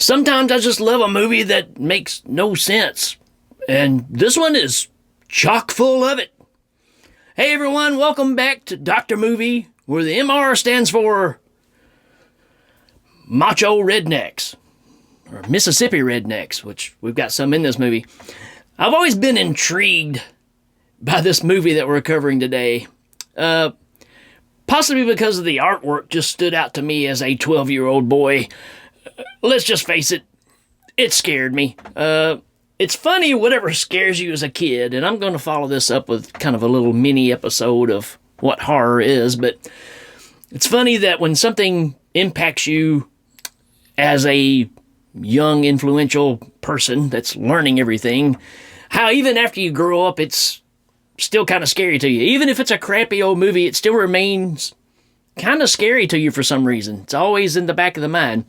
Sometimes I just love a movie that makes no sense. And this one is chock full of it. Hey everyone, welcome back to Dr. Movie, where the MR stands for Macho Rednecks, or Mississippi Rednecks, which we've got some in this movie. I've always been intrigued by this movie that we're covering today. Possibly because of the artwork just stood out to me as a 12-year-old boy. Let's just face it, it scared me. It's funny whatever scares you as a kid, and I'm going to follow this up with kind of a little mini episode of what horror is, but it's funny that when something impacts you as a young, influential person that's learning everything, how even after you grow up, it's still kind of scary to you. Even if it's a crappy old movie, it still remains kind of scary to you for some reason. It's always in the back of the mind.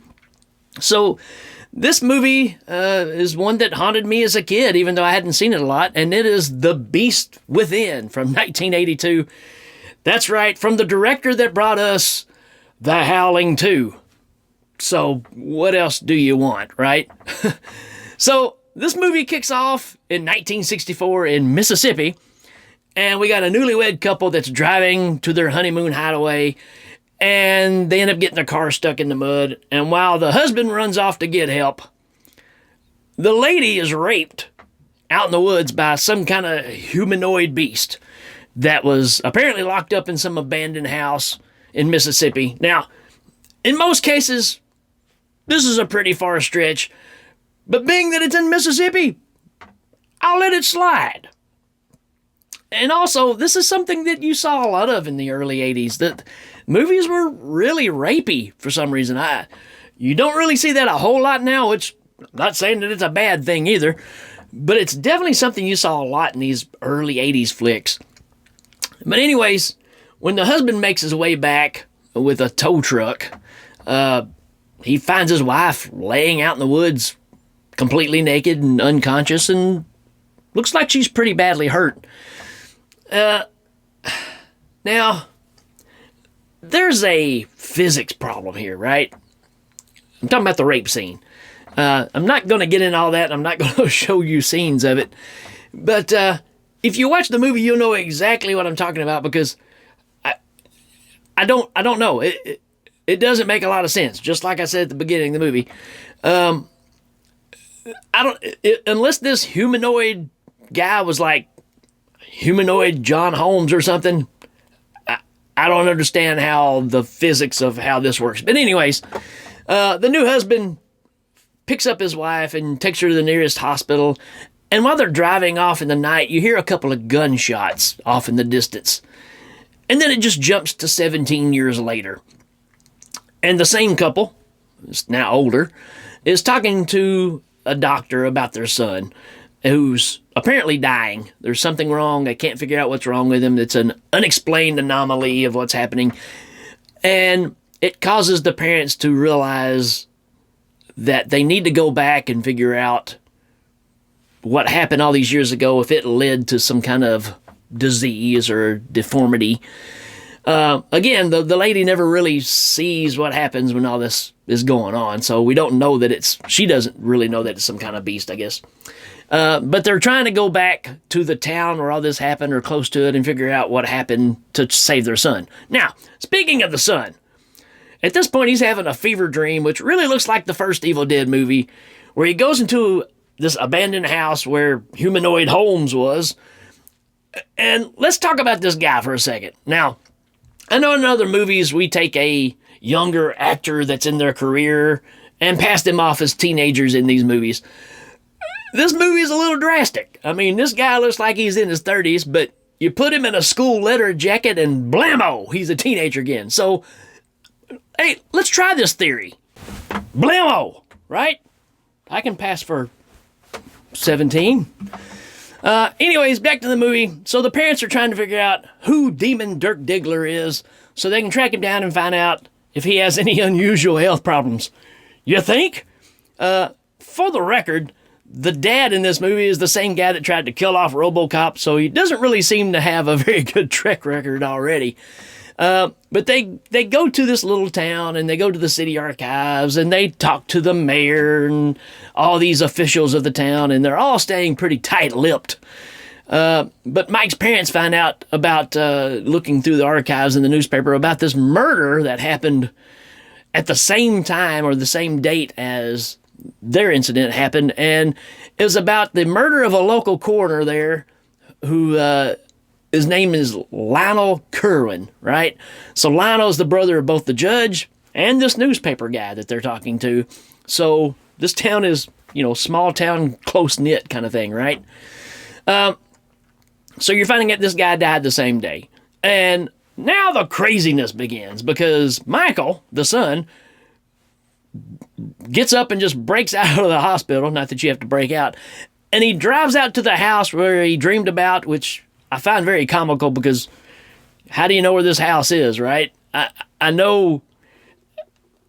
So this movie is one that haunted me as a kid, even though I hadn't seen it a lot, and it is The Beast Within from 1982. That's right, from the director that brought us The Howling 2. So what else do you want, right? So this movie kicks off in 1964 in Mississippi, and we got a newlywed couple that's driving to their honeymoon hideaway, and they end up getting their car stuck in the mud. And while the husband runs off to get help, the lady is raped out in the woods by some kind of humanoid beast that was apparently locked up in some abandoned house in Mississippi. Now, in most cases, this is a pretty far stretch, but being that it's in Mississippi, I'll let it slide. And also, this is something that you saw a lot of in the early 80s, that movies were really rapey for some reason. You don't really see that a whole lot now, which I'm not saying that it's a bad thing either, but it's definitely something you saw a lot in these early 80s flicks. But anyways, when the husband makes his way back with a tow truck, he finds his wife laying out in the woods completely naked and unconscious, and looks like she's pretty badly hurt. Now, there's a physics problem here, right? I'm talking about the rape scene. I'm not going to get into all that. I'm not going to show you scenes of it. But if you watch the movie, you'll know exactly what I'm talking about, because I don't know. It doesn't make a lot of sense. Just like I said at the beginning of the movie. Unless this humanoid guy was like humanoid John Holmes or something, I don't understand how the physics of how this works. But anyways, the new husband picks up his wife and takes her to the nearest hospital. And while they're driving off in the night, you hear a couple of gunshots off in the distance. And then it just jumps to 17 years later. And the same couple, who's now older, is talking to a doctor about their son, who's apparently dying. There's something wrong. They can't figure out what's wrong with him. It's an unexplained anomaly of what's happening. And it causes the parents to realize that they need to go back and figure out what happened all these years ago, if it led to some kind of disease or deformity. Again, the lady never really sees what happens when all this is going on, so we don't know that she doesn't really know that it's some kind of beast, I guess. But they're trying to go back to the town where all this happened, or close to it, and figure out what happened to save their son. Now, speaking of the son, at this point he's having a fever dream, which really looks like the first Evil Dead movie, where he goes into this abandoned house where humanoid Holmes was. And let's talk about this guy for a second. Now, I know in other movies we take a younger actor that's in their career and pass them off as teenagers in these movies. This movie is a little drastic. I mean, this guy looks like he's in his 30s, but you put him in a school leather jacket and blammo, he's a teenager again. So, hey, let's try this theory. Blammo, right? I can pass for 17. Anyways, back to the movie. So the parents are trying to figure out who Demon Dirk Diggler is so they can track him down and find out if he has any unusual health problems. You think? For the record, the dad in this movie is the same guy that tried to kill off RoboCop, so he doesn't really seem to have a very good track record already. But they go to this little town and they go to the city archives and they talk to the mayor and all these officials of the town, and they're all staying pretty tight-lipped. But Mike's parents find out about, looking through the archives in the newspaper, about this murder that happened at the same time or the same date as their incident happened. And it was about the murder of a local coroner there who, his name is Lionel Kerwin, right? So Lionel's the brother of both the judge and this newspaper guy that they're talking to. So this town is, small town, close-knit kind of thing, right? So you're finding out this guy died the same day. And now the craziness begins because Michael, the son, gets up and just breaks out of the hospital. Not that you have to break out. And he drives out to the house where he dreamed about, which I find very comical because how do you know where this house is, right? I know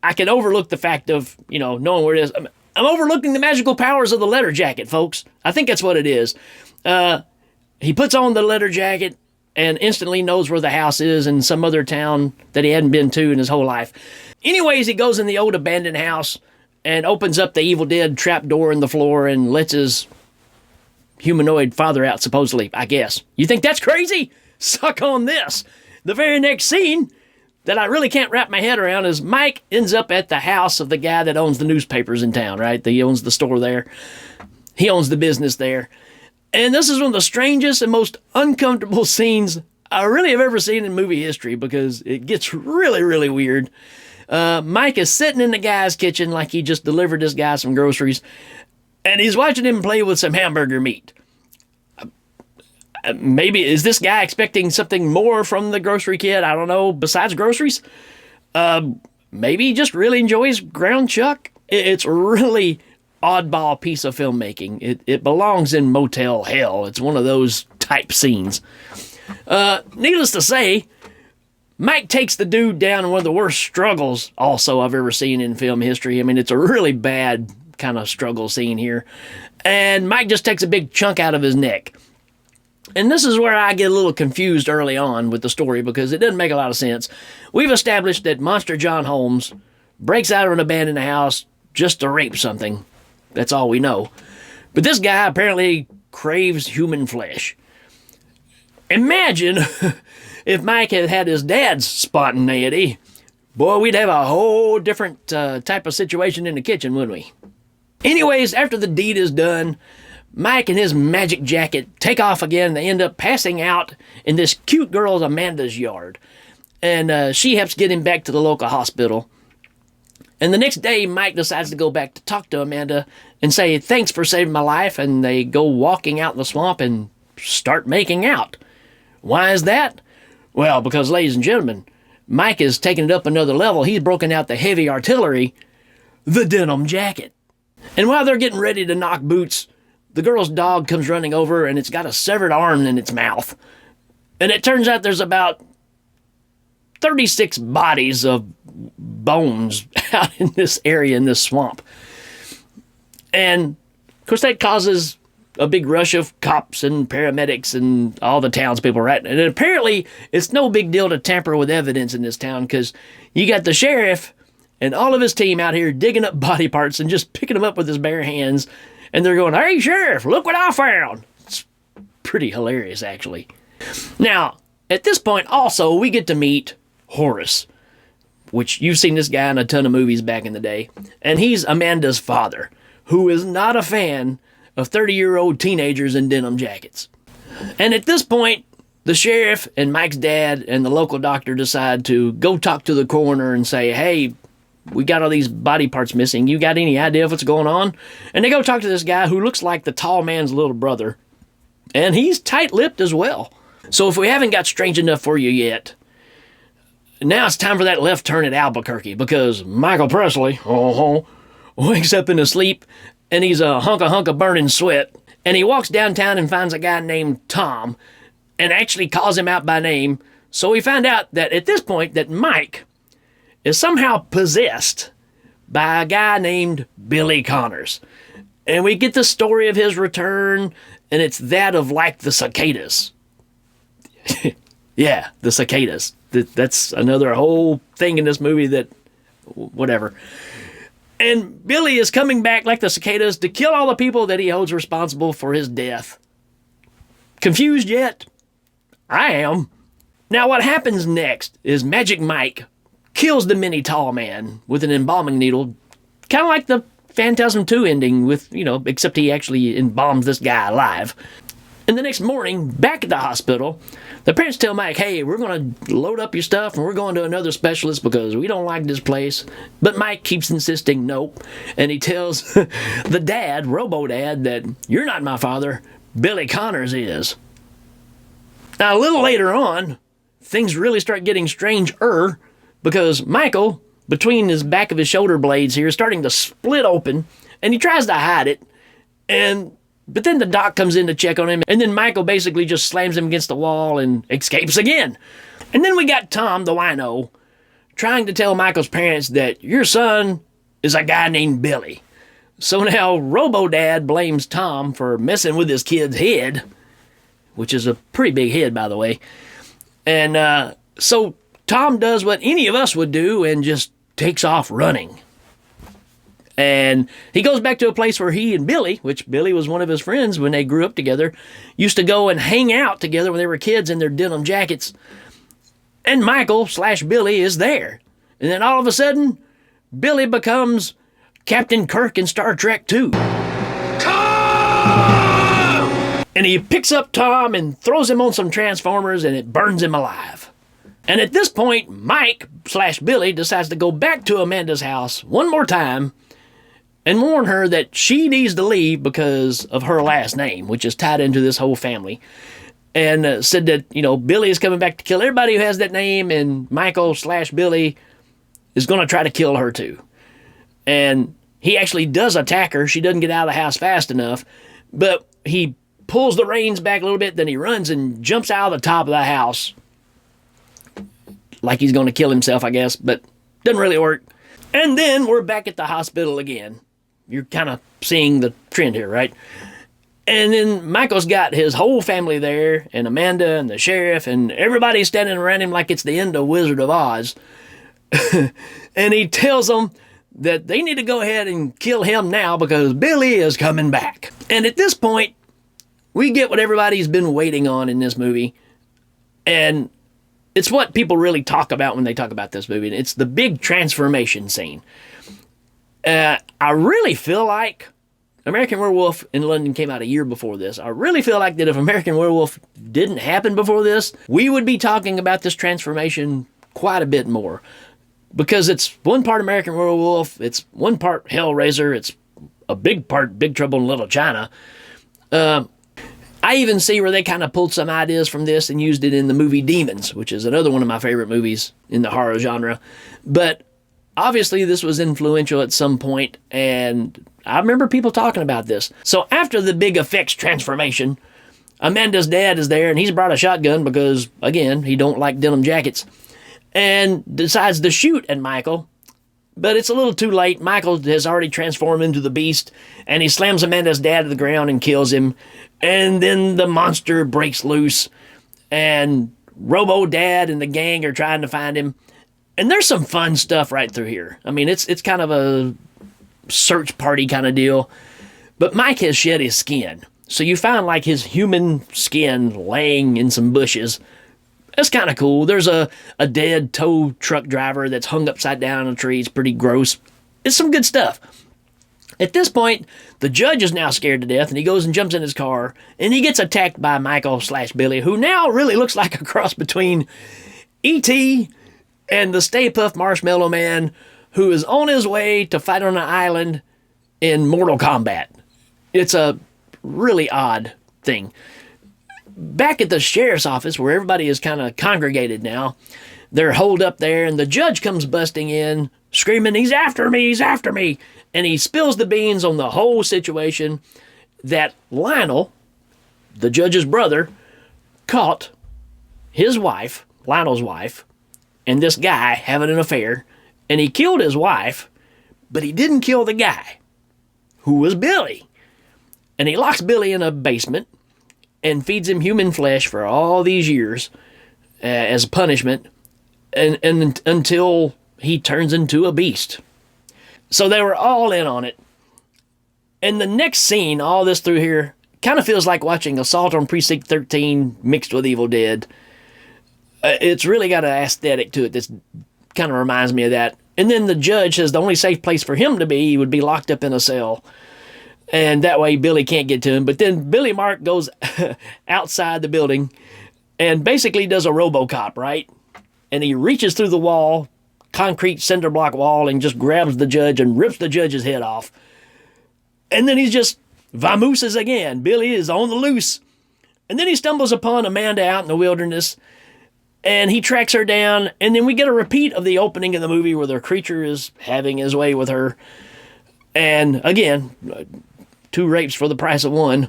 I can overlook the fact of, knowing where it is. I'm overlooking the magical powers of the letter jacket, folks. I think that's what it is. He puts on the letter jacket and instantly knows where the house is in some other town that he hadn't been to in his whole life. Anyways, he goes in the old abandoned house and opens up the Evil Dead trap door in the floor and lets his humanoid father out, supposedly, I guess. You think that's crazy? Suck on this. The very next scene that I really can't wrap my head around is Mike ends up at the house of the guy that owns the newspapers in town, right? He owns the store there. He owns the business there. And this is one of the strangest and most uncomfortable scenes I really have ever seen in movie history because it gets really, really weird. Mike is sitting in the guy's kitchen like he just delivered this guy some groceries, and he's watching him play with some hamburger meat. Maybe, is this guy expecting something more from the grocery kid? I don't know, besides groceries? Maybe he just really enjoys ground chuck. It's really oddball piece of filmmaking. It belongs in Motel Hell. It's one of those type scenes. Needless to say, Mike takes the dude down in one of the worst struggles also I've ever seen in film history. I mean, it's a really bad kind of struggle scene here. And Mike just takes a big chunk out of his neck. And this is where I get a little confused early on with the story because it doesn't make a lot of sense. We've established that Monster John Holmes breaks out of an abandoned house just to rape something. That's all we know. But this guy apparently craves human flesh. Imagine if Mike had had his dad's spontaneity. Boy, we'd have a whole different type of situation in the kitchen, wouldn't we? Anyways, after the deed is done, Mike and his magic jacket take off again. They end up passing out in this cute girl Amanda's yard. And she helps get him back to the local hospital. And the next day, Mike decides to go back to talk to Amanda and say, thanks for saving my life. And they go walking out in the swamp and start making out. Why is that? Well, because, ladies and gentlemen, Mike is taking it up another level. He's broken out the heavy artillery, the denim jacket. And while they're getting ready to knock boots, the girl's dog comes running over and it's got a severed arm in its mouth. And it turns out there's about 36 bodies of bones out in this area, in this swamp. And, of course, that causes a big rush of cops and paramedics and all the townspeople, right? And apparently, it's no big deal to tamper with evidence in this town because you got the sheriff and all of his team out here digging up body parts and just picking them up with his bare hands. And they're going, hey, Sheriff, look what I found. It's pretty hilarious, actually. Now, at this point, also, we get to meet Horace, which you've seen this guy in a ton of movies back in the day. And he's Amanda's father, who is not a fan of 30-year-old teenagers in denim jackets. And at this point, the sheriff and Mike's dad and the local doctor decide to go talk to the coroner and say, hey, we got all these body parts missing. You got any idea of what's going on? And they go talk to this guy who looks like the tall man's little brother. And he's tight-lipped as well. So if we haven't got strange enough for you yet, now it's time for that left turn at Albuquerque, because Michael Presley wakes up in his sleep, and he's a hunk of burning sweat, and he walks downtown and finds a guy named Tom, and actually calls him out by name. So we find out that at this point that Mike is somehow possessed by a guy named Billy Connors. And we get the story of his return, and it's that of like the cicadas. Yeah, the cicadas. That's another whole thing in this movie that, whatever. And Billy is coming back like the cicadas to kill all the people that he holds responsible for his death. Confused yet? I am. Now what happens next is Magic Mike kills the mini tall man with an embalming needle, kind of like the Phantasm 2 ending with, except he actually embalms this guy alive. And the next morning, back at the hospital, the parents tell Mike, hey, we're going to load up your stuff and we're going to another specialist because we don't like this place. But Mike keeps insisting nope. And he tells the dad, Robo-Dad, that you're not my father, Billy Connors is. Now, a little later on, things really start getting stranger because Michael, between his back of his shoulder blades here, is starting to split open, and he tries to hide it, but then the doc comes in to check on him, and then Michael basically just slams him against the wall and escapes again. And then we got Tom, the wino, trying to tell Michael's parents that your son is a guy named Billy. So now Robo-Dad blames Tom for messing with his kid's head, which is a pretty big head, by the way. And so Tom does what any of us would do and just takes off running. And he goes back to a place where he and Billy, which Billy was one of his friends when they grew up together, used to go and hang out together when they were kids in their denim jackets. And Michael/Billy is there. And then all of a sudden, Billy becomes Captain Kirk in Star Trek II. And he picks up Tom and throws him on some transformers and it burns him alive. And at this point, Mike/Billy decides to go back to Amanda's house one more time and warn her that she needs to leave because of her last name, which is tied into this whole family. And said that, Billy is coming back to kill everybody who has that name, and Michael/Billy is going to try to kill her too. And he actually does attack her. She doesn't get out of the house fast enough, but he pulls the reins back a little bit, then he runs and jumps out of the top of the house like he's going to kill himself, I guess, but doesn't really work. And then we're back at the hospital again. You're kind of seeing the trend here, right? And then Michael's got his whole family there, and Amanda and the sheriff, and everybody's standing around him like it's the end of Wizard of Oz. And he tells them that they need to go ahead and kill him now because Billy is coming back. And at this point, we get what everybody's been waiting on in this movie. And it's what people really talk about when they talk about this movie. It's the big transformation scene. I really feel like American Werewolf in London came out a year before this. I really feel like that if American Werewolf didn't happen before this, we would be talking about this transformation quite a bit more. Because it's one part American Werewolf, it's one part Hellraiser, it's a big part Big Trouble in Little China. I even see where they kind of pulled some ideas from this and used it in the movie Demons, which is another one of my favorite movies in the horror genre. But obviously this was influential at some point, and I remember people talking about this. So after the big effects transformation, Amanda's dad is there, and he's brought a shotgun because, again, he don't like denim jackets, and decides to shoot at Michael. But it's a little too late. Michael has already transformed into the beast, and he slams Amanda's dad to the ground and kills him. And then the monster breaks loose, and Robo-Dad and the gang are trying to find him. And there's some fun stuff right through here. I mean, it's kind of a search party kind of deal. But Mike has shed his skin. So you find like his human skin laying in some bushes. That's kind of cool. There's a dead tow truck driver that's hung upside down in a tree. It's pretty gross. It's some good stuff. At this point, the judge is now scared to death, and he goes and jumps in his car, and he gets attacked by Michael/Billy, who now really looks like a cross between E.T. and the Stay Puft Marshmallow Man, who is on his way to fight on an island in Mortal Kombat. It's a really odd thing. Back at the sheriff's office, where everybody is kind of congregated now, they're holed up there, and the judge comes busting in, screaming, "He's after me, he's after me!" And he spills the beans on the whole situation that Lionel, the judge's brother, caught his wife, Lionel's wife, and this guy having an affair, and he killed his wife, but he didn't kill the guy, who was Billy. And he locks Billy in a basement and feeds him human flesh for all these years as a punishment. and until he turns into a beast. So they were all in on it. And the next scene, all this through here, kind of feels like watching Assault on Precinct 13 mixed with Evil Dead. It's really got an aesthetic to it that kind of reminds me of that. And then the judge says the only safe place for him to be would be locked up in a cell. And that way Billy can't get to him. But then Billy Mark goes outside the building and basically does a RoboCop, right? And he reaches through the wall, concrete cinder block wall, and just grabs the judge and rips the judge's head off. And then he's just vamooses again. Billy is on the loose. And then he stumbles upon Amanda out in the wilderness, and he tracks her down, and then we get a repeat of the opening of the movie where the creature is having his way with her. And again, 2 rapes for the price of 1.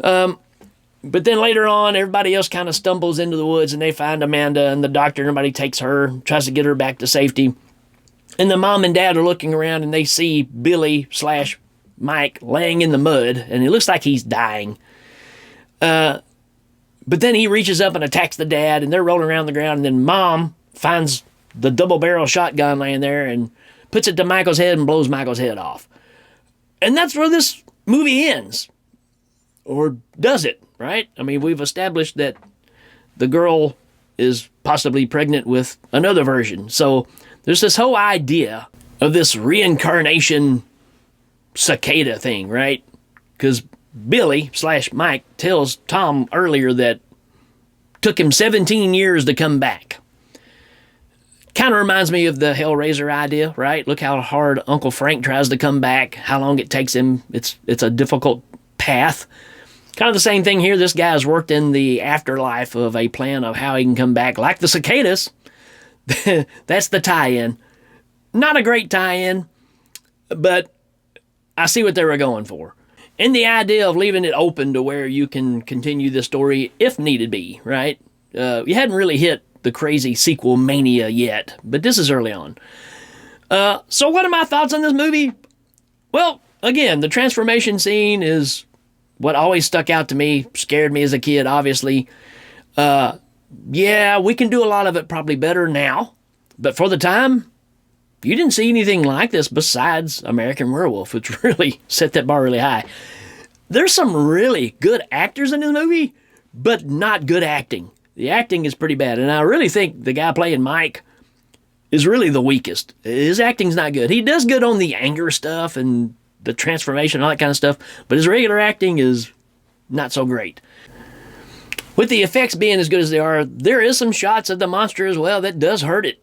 But then later on, everybody else kind of stumbles into the woods, and they find Amanda, and the doctor and everybody takes her, tries to get her back to safety. And the mom and dad are looking around, and they see Billy/Mike laying in the mud, and it looks like he's dying. But then he reaches up and attacks the dad, and they're rolling around the ground, and then Mom finds the double-barrel shotgun laying there and puts it to Michael's head and blows Michael's head off. And that's where this movie ends. Or does it, right? I mean, we've established that the girl is possibly pregnant with another version. So there's this whole idea of this reincarnation cicada thing, right? Because Billy/Mike tells Tom earlier that it took him 17 years to come back. Kind of reminds me of the Hellraiser idea, right? Look how hard Uncle Frank tries to come back, how long it takes him. It's a difficult path. Kind of the same thing here. This guy's worked in the afterlife of a plan of how he can come back, like the cicadas. That's the tie-in. Not a great tie-in, but I see what they were going for. And the idea of leaving it open to where you can continue the story if needed be, right? You hadn't really hit the crazy sequel mania yet, but this is early on. So what are my thoughts on this movie? Well, again, the transformation scene is what always stuck out to me, scared me as a kid, obviously. Yeah, we can do a lot of it probably better now, but for the time, you didn't see anything like this besides American Werewolf, which really set that bar really high. There's some really good actors in this movie, but not good acting. The acting is pretty bad, and I really think the guy playing Mike is really the weakest. His acting's not good. He does good on the anger stuff and the transformation and all that kind of stuff, but his regular acting is not so great. With the effects being as good as they are, there is some shots of the monster as well that does hurt it.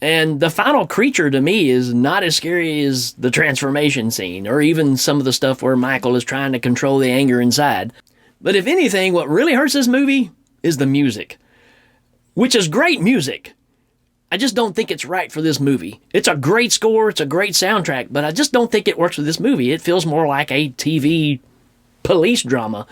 And the final creature to me is not as scary as the transformation scene, or even some of the stuff where Michael is trying to control the anger inside. But if anything, what really hurts this movie is the music, which is great music. I just don't think it's right for this movie. It's a great score, it's a great soundtrack, but I just don't think it works with this movie. It feels more like a TV police drama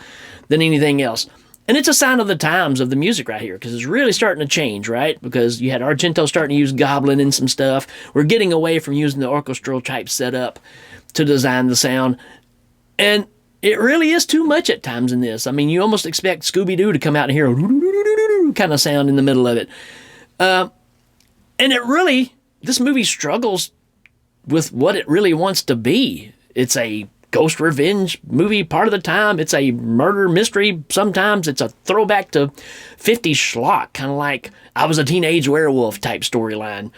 than anything else. And it's a sign of the times of the music right here, because it's really starting to change, right? Because you had Argento starting to use Goblin in some stuff. We're getting away from using the orchestral type setup to design the sound. And it really is too much at times in this. I mean, you almost expect Scooby-Doo to come out and hear a kind of sound in the middle of it. And it really, this movie struggles with what it really wants to be. It's a ghost revenge movie part of the time. It's a murder mystery sometimes. It's a throwback to 50s schlock, kind of like I Was a Teenage Werewolf type storyline.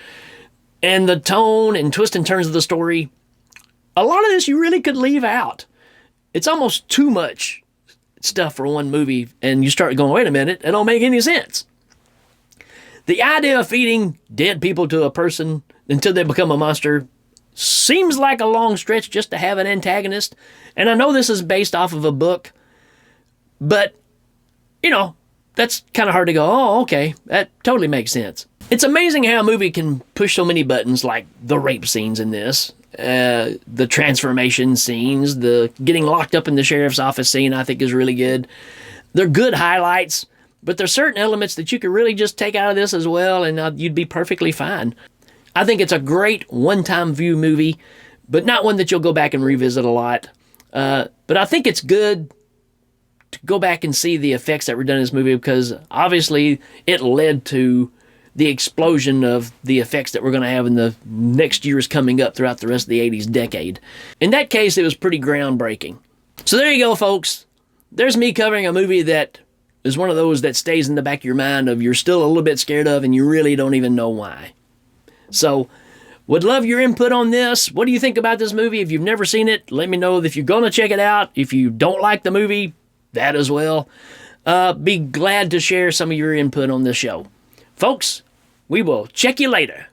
And the tone and twist and turns of the story, a lot of this you really could leave out. It's almost too much stuff for one movie, and you start going, wait a minute, it don't make any sense. The idea of feeding dead people to a person until they become a monster seems like a long stretch just to have an antagonist. And I know this is based off of a book, but, you know, that's kind of hard to go, oh, okay, that totally makes sense. It's amazing how a movie can push so many buttons, like the rape scenes in this, the transformation scenes, the getting locked up in the sheriff's office scene I think is really good. They're good highlights, but there's certain elements that you could really just take out of this as well, and you'd be perfectly fine. I think it's a great one-time view movie, but not one that you'll go back and revisit a lot. But I think it's good to go back and see the effects that were done in this movie, because obviously it led to the explosion of the effects that we're going to have in the next years coming up throughout the rest of the 80s decade. In that case, it was pretty groundbreaking. So there you go, folks. There's me covering a movie that is one of those that stays in the back of your mind of you're still a little bit scared of and you really don't even know why. So, would love your input on this. What do you think about this movie? If you've never seen it, let me know if you're going to check it out. If you don't like the movie, that as well. Be glad to share some of your input on this show. Folks, we will check you later.